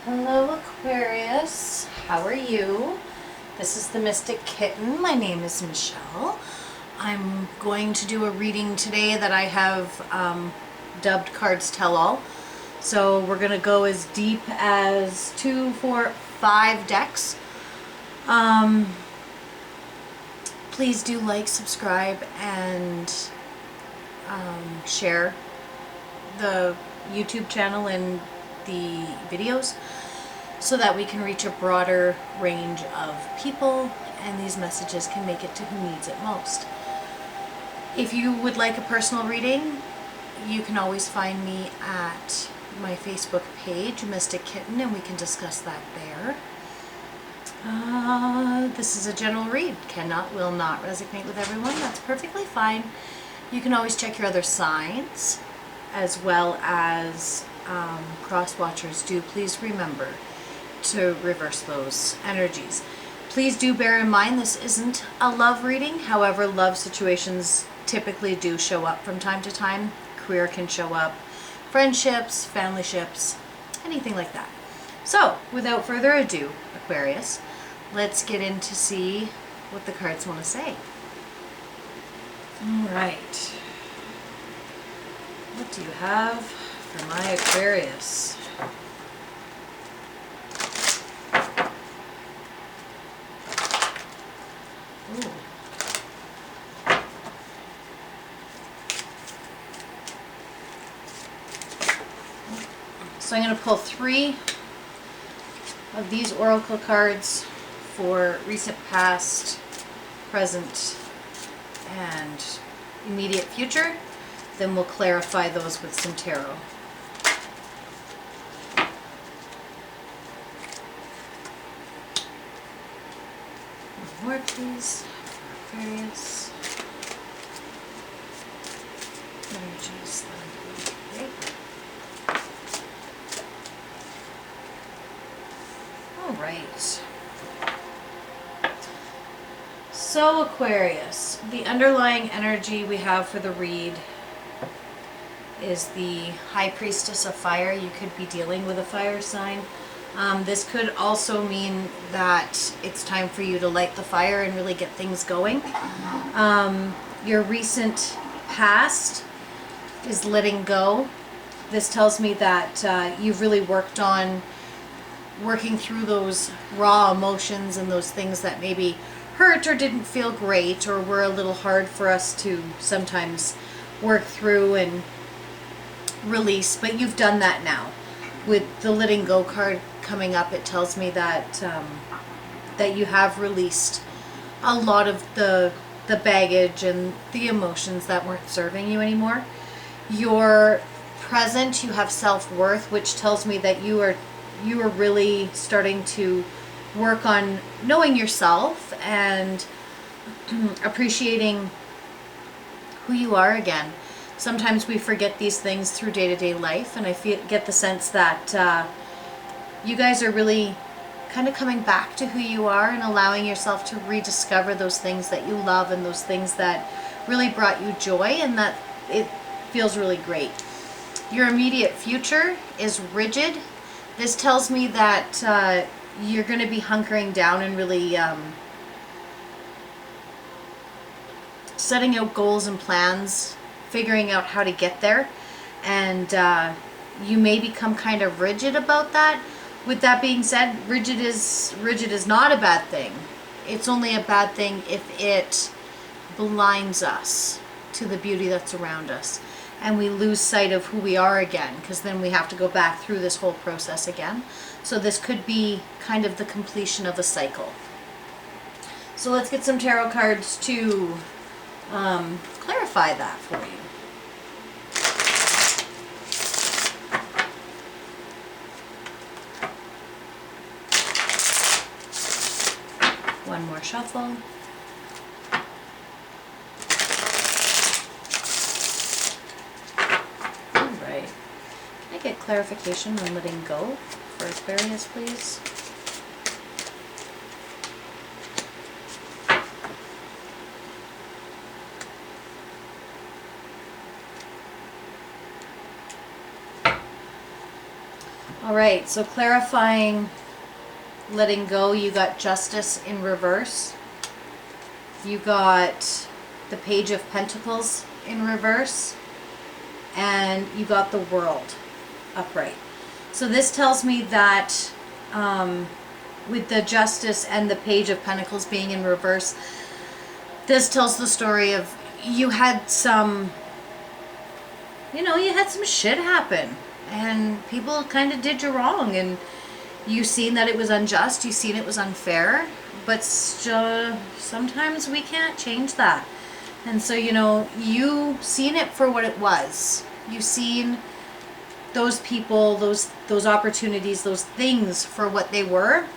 Hello Aquarius, how are you? This is the Mystic Kitten. My name is Michelle. I'm going to do a reading today that I have dubbed Cards Tell All. So we're going to go as deep as 2, 4, 5 decks. Please do like, subscribe, and share the YouTube channel and the videos so that we can reach a broader range of people and these messages can make it to who needs it most. If you would like a personal reading, you can always find me at my Facebook page, Mystic Kitten, and we can discuss that there. This is a general read. Cannot, will not resonate with everyone. That's perfectly fine. You can always check your other signs, as well as cross watchers. Do please remember to reverse those energies. Please do bear in mind this isn't a love reading. However, love situations typically do show up from time to time. Career can show up, friendships, family ships, anything like that. So without further ado, Aquarius, let's get in to see what the cards want to say. All right. What do you have for my Aquarius? Ooh. So I'm going to pull 3 of these oracle cards for recent, past, present, and immediate future. Then we'll clarify those with some tarot. One more, please, for Aquarius. Energies. Okay. All right. So Aquarius, the underlying energy we have for the read is the High Priestess of Fire. You could be dealing with a fire sign. This could also mean that it's time for you to light the fire and really get things going. Your recent past is letting go. This tells me that you've really worked on working through those raw emotions and those things that maybe hurt or didn't feel great or were a little hard for us to sometimes work through and release, but you've done that now. With the letting go card coming up, it tells me that that you have released a lot of the baggage and the emotions that weren't serving you anymore. Your present, you have self-worth, which tells me that you are really starting to work on knowing yourself and appreciating who you are again. Sometimes we forget these things through day-to-day life, and I get the sense that you guys are really kind of coming back to who you are and allowing yourself to rediscover those things that you love and those things that really brought you joy, and that it feels really great. Your immediate future is rigid. This tells me that you're going to be hunkering down and really setting out goals and plans, figuring out how to get there, and you may become kind of rigid about that. With that being said, rigid is not a bad thing. It's only a bad thing if it blinds us to the beauty that's around us and we lose sight of who we are again, because then we have to go back through this whole process again. So this could be kind of the completion of a cycle. So let's get some tarot cards to clarify that for you. One more shuffle. All right. Can I get clarification on letting go for Aquarius, please? All right, so clarifying, letting go, you got Justice in reverse. You got the Page of Pentacles in reverse. And you got the World upright. So this tells me that with the Justice and the Page of Pentacles being in reverse, this tells the story of you had some, you had some shit happen. And people kind of did you wrong. And you seen that it was unjust. You seen it was unfair. But sometimes we can't change that. And so, you seen it for what it was. You seen those people, those opportunities, those things for what they were.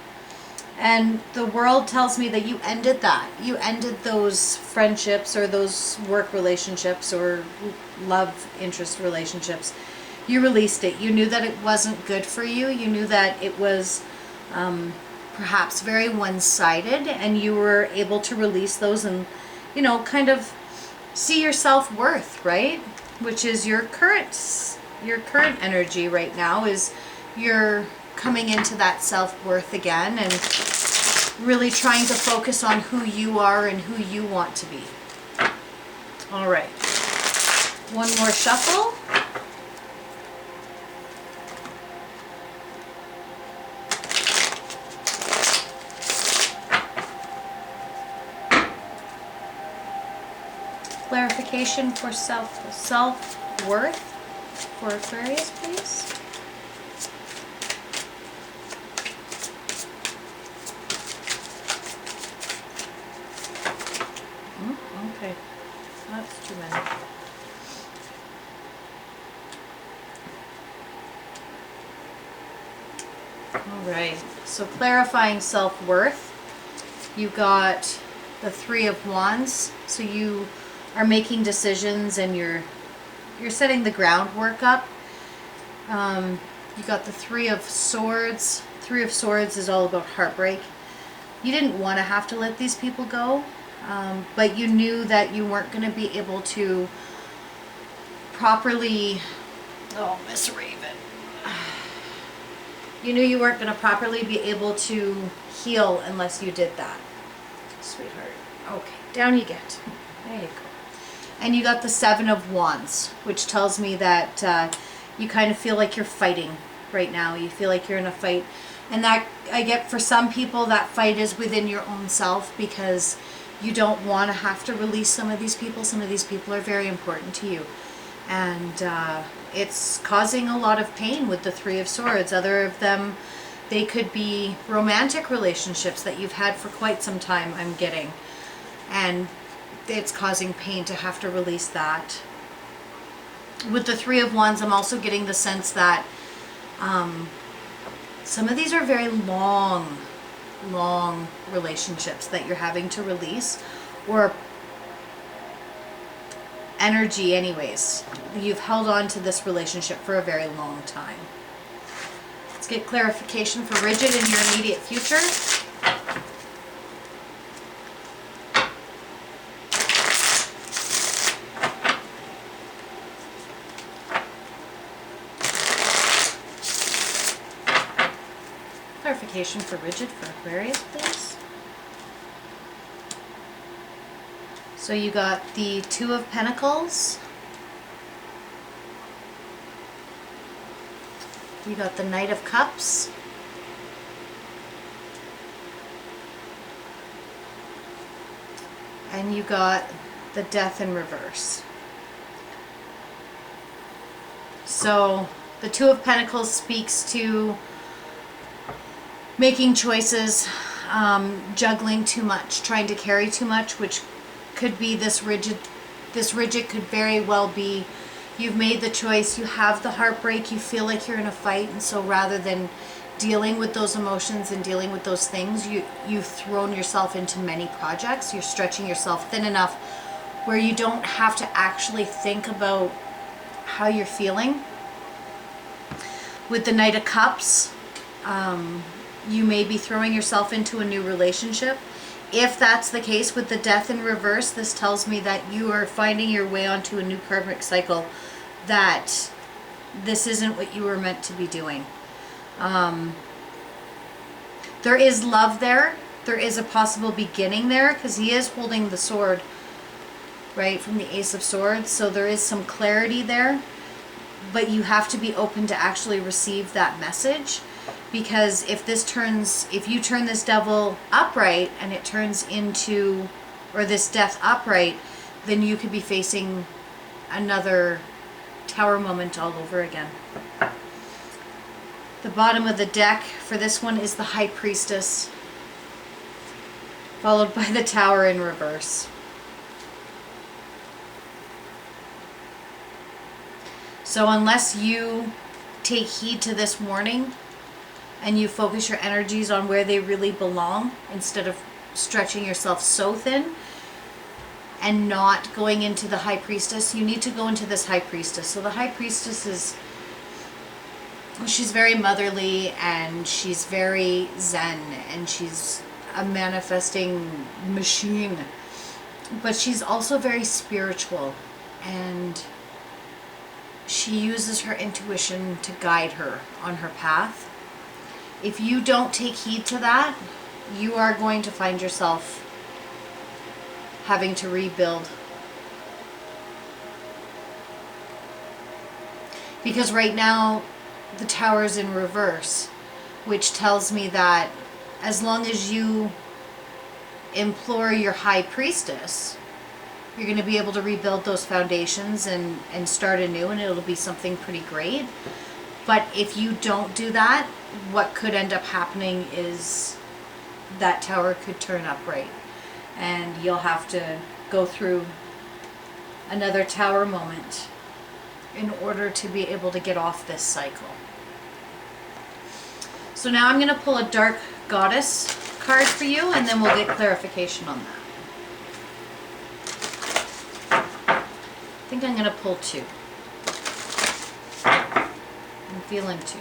And the World tells me that you ended that. You ended those friendships or those work relationships or love interest relationships. You released it. You knew that it wasn't good for you. You knew that it was perhaps very one-sided, and you were able to release those and kind of see your self-worth, right? Which is your current energy right now, is you're coming into that self-worth again and really trying to focus on who you are and who you want to be. All right. One more shuffle. Clarification for self-worth for Aquarius, please. Okay, that's too many. All right, so clarifying self-worth, you got the Three of Wands, so you are making decisions and you're setting the groundwork up. You got the Three of Swords. Three of Swords is all about heartbreak. You didn't want to have to let these people go, but you knew that you weren't going to be able to properly, oh, Miss Raven. You knew you weren't going to properly be able to heal unless you did that. Sweetheart. Okay, down you get. There you go. And you got the Seven of Wands, which tells me that you kind of feel like you're fighting right now. You feel like you're in a fight. And that, I get, for some people, that fight is within your own self because you don't want to have to release some of these people. Some of these people are very important to you. And it's causing a lot of pain with the Three of Swords. Other of them, they could be romantic relationships that you've had for quite some time, I'm getting. And it's causing pain to have to release that. With the Three of Wands, I'm also getting the sense that some of these are very long relationships that you're having to release, or energy anyways. You've held on to this relationship for a very long time. Let's get clarification for rigid in your immediate future. Clarification for rigid for Aquarius, please. So you got the Two of Pentacles. You got the Knight of Cups. And you got the Death in reverse. So the Two of Pentacles speaks to making choices, juggling too much, trying to carry too much, which could be this rigid. This rigid could very well be you've made the choice, you have the heartbreak, you feel like you're in a fight, and so rather than dealing with those emotions and dealing with those things, you've thrown yourself into many projects. You're stretching yourself thin enough where you don't have to actually think about how you're feeling. With the Knight of Cups, you may be throwing yourself into a new relationship. If that's the case with the Death in reverse, this tells me that you are finding your way onto a new karmic cycle, that this isn't what you were meant to be doing. There is love there. There is a possible beginning there because he is holding the sword, right, from the Ace of Swords. So there is some clarity there. But you have to be open to actually receive that message, because if you turn this devil upright and it turns into, or this death upright, then you could be facing another tower moment all over again. The bottom of the deck for this one is the High Priestess, followed by the Tower in reverse. So unless you take heed to this warning and you focus your energies on where they really belong instead of stretching yourself so thin and not going into the High Priestess, you need to go into this High Priestess. So the High Priestess she's very motherly and she's very zen and she's a manifesting machine, but she's also very spiritual, and she uses her intuition to guide her on her path. If you don't take heed to that, you are going to find yourself having to rebuild. Because right now, the Tower's in reverse, which tells me that as long as you implore your High Priestess, you're going to be able to rebuild those foundations and start anew, and it'll be something pretty great. But if you don't do that, what could end up happening is that Tower could turn upright, and you'll have to go through another Tower moment in order to be able to get off this cycle. So now I'm going to pull a Dark Goddess card for you, and then we'll get clarification on that. I think I'm going to pull two. I'm feeling two.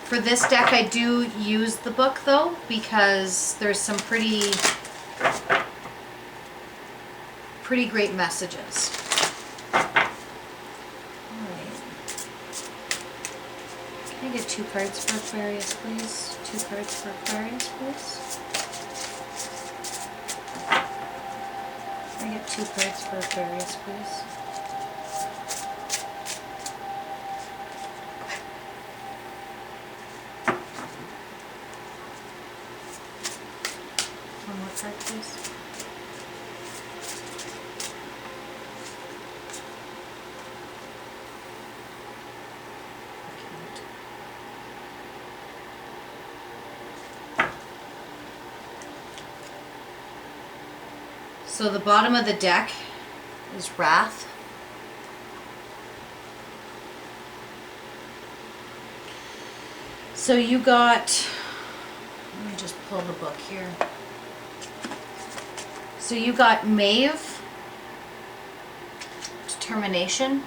For this deck, I do use the book though, because there's some pretty great messages. Can I get two cards for Aquarius, please? Two cards for Aquarius, please. Can I get two cards for Aquarius, please? One more card, please. So the bottom of the deck is Wrath. So you got, let me just pull the book here. So you got Maeve, Determination,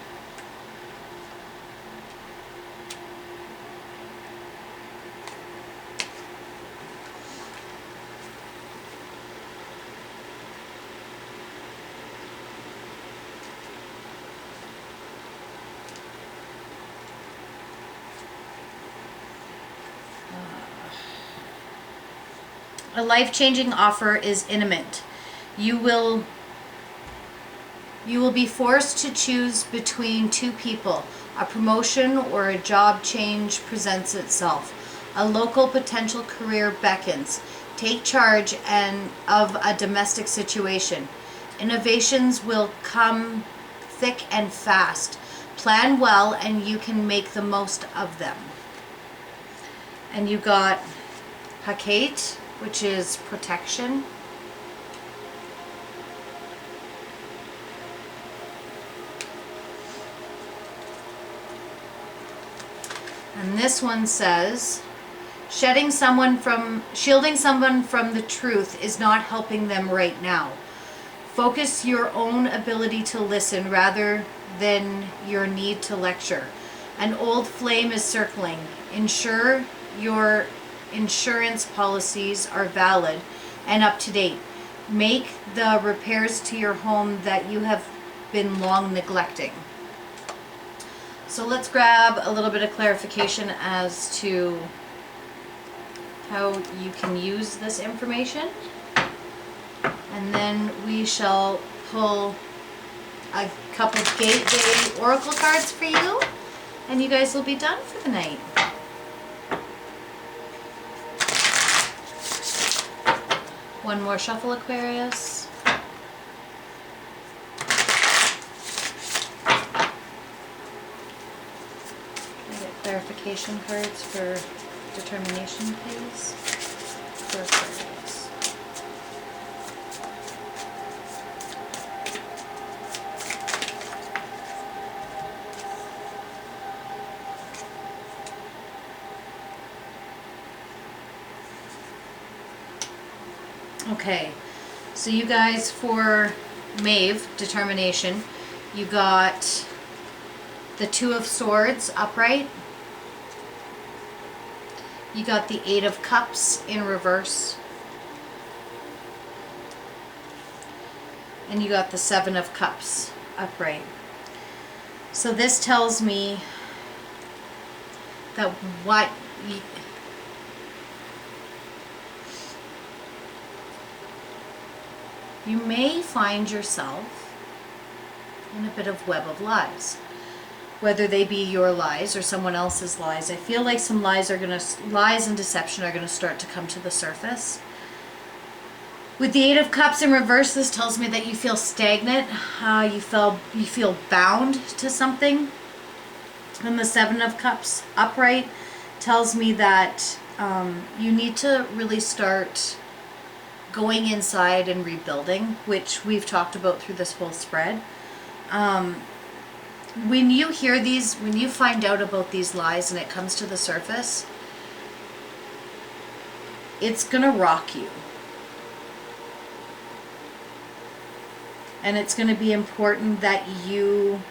a life-changing offer is imminent. You will be forced to choose between two people. A promotion or a job change presents itself. A local potential career beckons. Take charge of a domestic situation. Innovations will come thick and fast. Plan well and you can make the most of them. And you got Hecate, which is protection. And this one says, shielding someone from the truth is not helping them right now. Focus your own ability to listen rather than your need to lecture. An old flame is circling. Ensure your insurance policies are valid and up to date. Make the repairs to your home that you have been long neglecting. So let's grab a little bit of clarification as to how you can use this information. And then we shall pull a couple gateway oracle cards for you, and you guys will be done for the night. One more shuffle, Aquarius. Can I get clarification cards for determination, please? For Aquarius. Okay, so you guys, for Maeve, determination, you got the Two of Swords upright. You got the Eight of Cups in reverse. And you got the Seven of Cups upright. So this tells me that what you may find yourself in a bit of web of lies, whether they be your lies or someone else's lies. I feel like some lies and deception are gonna start to come to the surface. With the Eight of Cups in reverse, this tells me that you feel stagnant, you feel bound to something. And the Seven of Cups upright tells me that you need to really start going inside and rebuilding, which we've talked about through this whole spread. When you hear these, when you find out about these lies and it comes to the surface, it's gonna rock you. And it's gonna be important that you,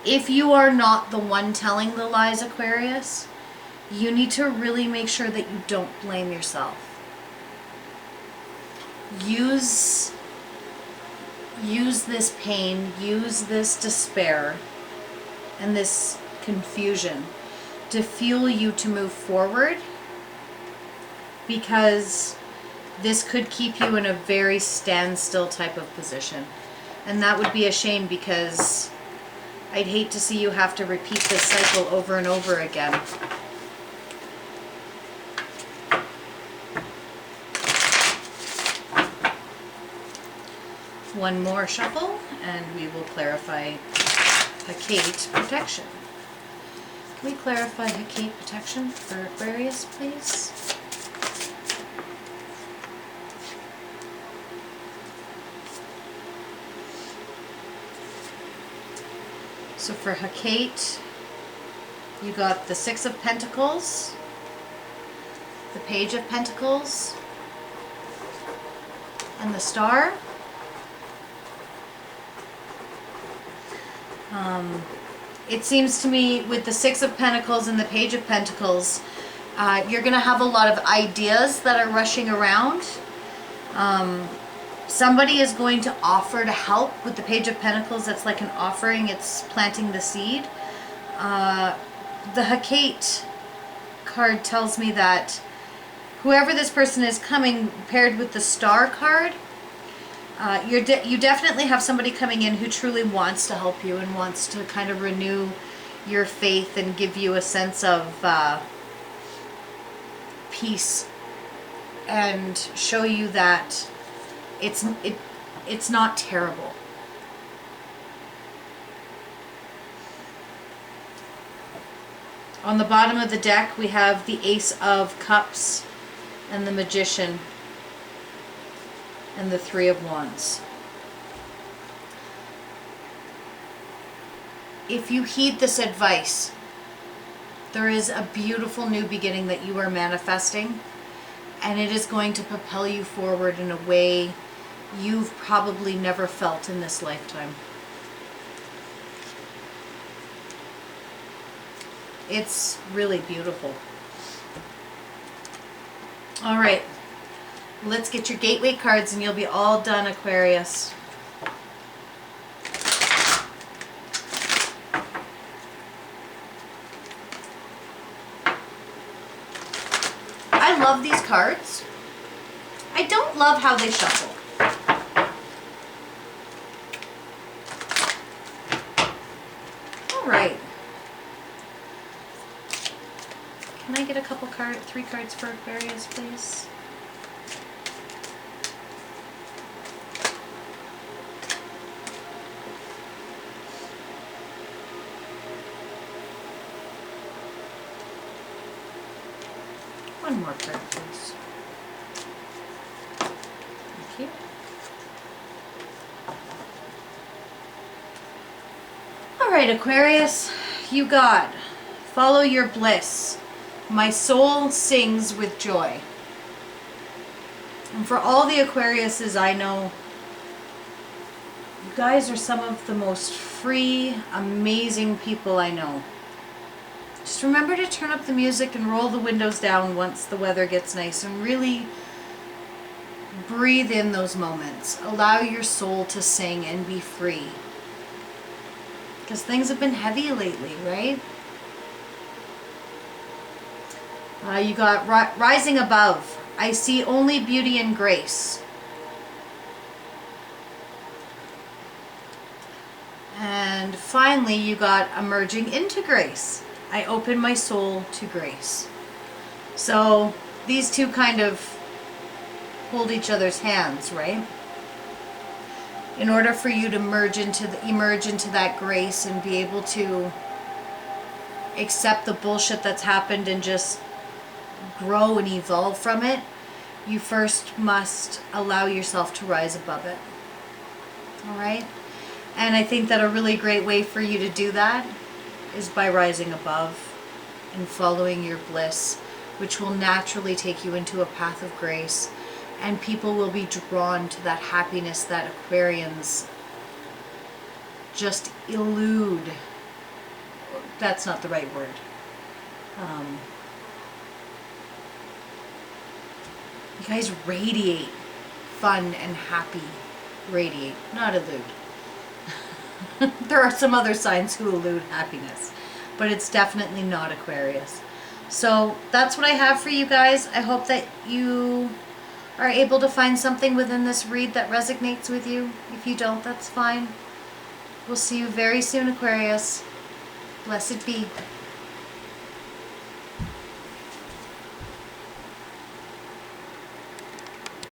if you are not the one telling the lies, Aquarius, you need to really make sure that you don't blame yourself. Use this pain, use this despair and this confusion to fuel you to move forward, because this could keep you in a very standstill type of position. And that would be a shame, because I'd hate to see you have to repeat this cycle over and over again. One more shuffle, and we will clarify Hecate protection. Can we clarify Hecate protection for Aquarius, please? So for Hecate, you got the Six of Pentacles, the Page of Pentacles, and the Star. It seems to me with the Six of Pentacles and the Page of Pentacles, you're going to have a lot of ideas that are rushing around. Somebody is going to offer to help with the Page of Pentacles. That's like an offering. It's planting the seed. The Hecate card tells me that whoever this person is coming, paired with the Star card, you definitely have somebody coming in who truly wants to help you and wants to kind of renew your faith and give you a sense of peace and show you that it's not terrible. On the bottom of the deck, we have the Ace of Cups and the Magician and the Three of Wands. If you heed this advice, there is a beautiful new beginning that you are manifesting, and it is going to propel you forward in a way you've probably never felt in this lifetime. It's really beautiful. All right. Let's get your gateway cards and you'll be all done, Aquarius. I love these cards. I don't love how they shuffle. All right. Can I get a couple three cards for Aquarius, please? One more card, please. Thank you. All right, Aquarius, you got follow your bliss. My soul sings with joy. And for all the Aquariuses I know, you guys are some of the most free, amazing people I know. Just remember to turn up the music and roll the windows down once the weather gets nice and really breathe in those moments. Allow your soul to sing and be free. Because things have been heavy lately, right? You got rising above. I see only beauty and grace. And finally, you got emerging into grace. I open my soul to grace. So these two kind of hold each other's hands, right? In order for you to emerge into that grace and be able to accept the bullshit that's happened and just grow and evolve from it, you first must allow yourself to rise above it. All right? And I think that a really great way for you to do that is by rising above and following your bliss, which will naturally take you into a path of grace, and people will be drawn to that happiness that Aquarians just elude. That's not the right word. You guys radiate fun and happy. Radiate, not elude. There are some other signs who elude happiness, but it's definitely not Aquarius. So that's what I have for you guys. I hope that you are able to find something within this read that resonates with you. If you don't, that's fine. We'll see you very soon, Aquarius. Blessed be.